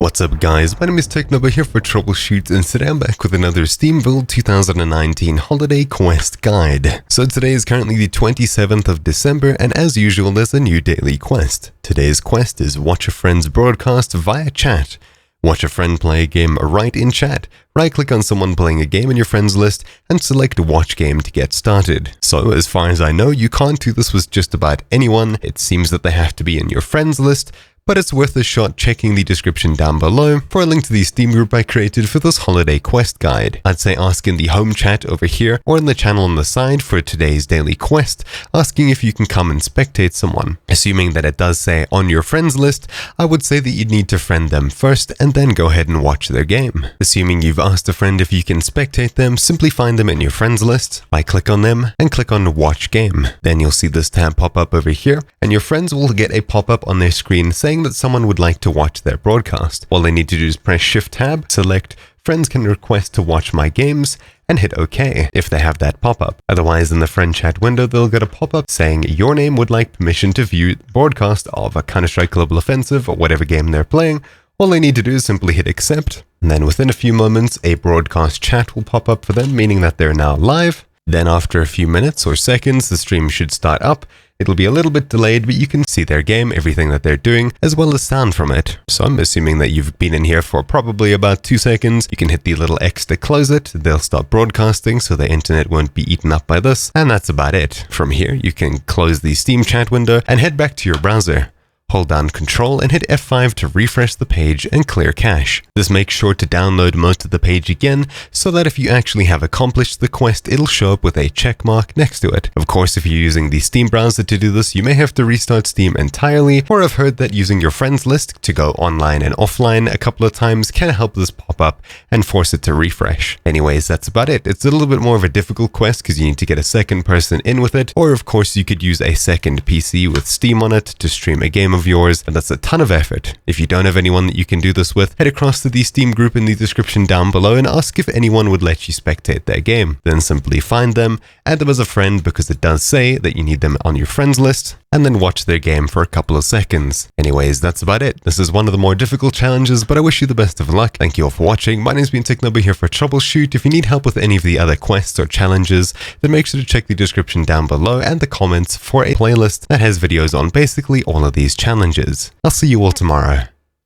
What's up guys, my name is Technoba here for Troubleshoot, and today I'm back with another Steamville 2019 Holiday Quest guide. So today is currently the 27th of December, and as usual there's a new daily quest. Today's quest is watch a friend's broadcast via chat. Watch a friend play a game right in chat. Right-click on someone playing a game in your friends list and select watch game to get started. So as far as I know, you can't do this with just about anyone. It seems that they have to be in your friends list, but it's worth a shot checking the description down below for a link to the Steam group I created for this holiday quest guide. I'd say ask in the home chat over here or in the channel on the side for today's daily quest, asking if you can come and spectate someone. Assuming that it does say on your friends list, I would say that you'd need to friend them first and then go ahead and watch their game. Assuming you've asked a friend if you can spectate them, simply find them in your friends list, right-click on them and click on watch game. Then you'll see this tab pop up over here and your friends will get a pop-up on their screen saying that someone would like to watch their broadcast. All they need to do is press Shift Tab, select Friends can request to watch my games, and hit OK if they have that pop-up. Otherwise, in the friend chat window, they'll get a pop-up saying your name would like permission to view broadcast of a Counter-Strike Global Offensive or whatever game they're playing. All they need to do is simply hit accept, and then within a few moments, a broadcast chat will pop up for them, meaning that they're now live. Then after a few minutes or seconds, the stream should start up. It'll be a little bit delayed, but you can see their game, everything that they're doing, as well as sound from it. So I'm assuming that you've been in here for probably about 2 seconds. You can hit the little X to close it. They'll stop broadcasting, so the internet won't be eaten up by this. And that's about it. From here, you can close the Steam chat window and head back to your browser. Hold down Control and hit F5 to refresh the page and clear cache. This makes sure to download most of the page again, so that if you actually have accomplished the quest, it'll show up with a check mark next to it. Of course, if you're using the Steam browser to do this, you may have to restart Steam entirely, or I've heard that using your friends list to go online and offline a couple of times can help this pop up and force it to refresh. Anyways, that's about it. It's a little bit more of a difficult quest because you need to get a second person in with it, or of course you could use a second PC with Steam on it to stream a game of yours, and that's a ton of effort. If you don't have anyone that you can do this with, head across to the Steam group in the description down below and ask if anyone would let you spectate their game. Then simply find them, add them as a friend because it does say that you need them on your friends list, and then watch their game for a couple of seconds. Anyways, that's about it. This is one of the more difficult challenges, but I wish you the best of luck. Thank you all for watching. My name's been Technoba here for Troubleshoot. If you need help with any of the other quests or challenges, then make sure to check the description down below and the comments for a playlist that has videos on basically all of these challenges. I'll see you all tomorrow.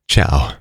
Ciao.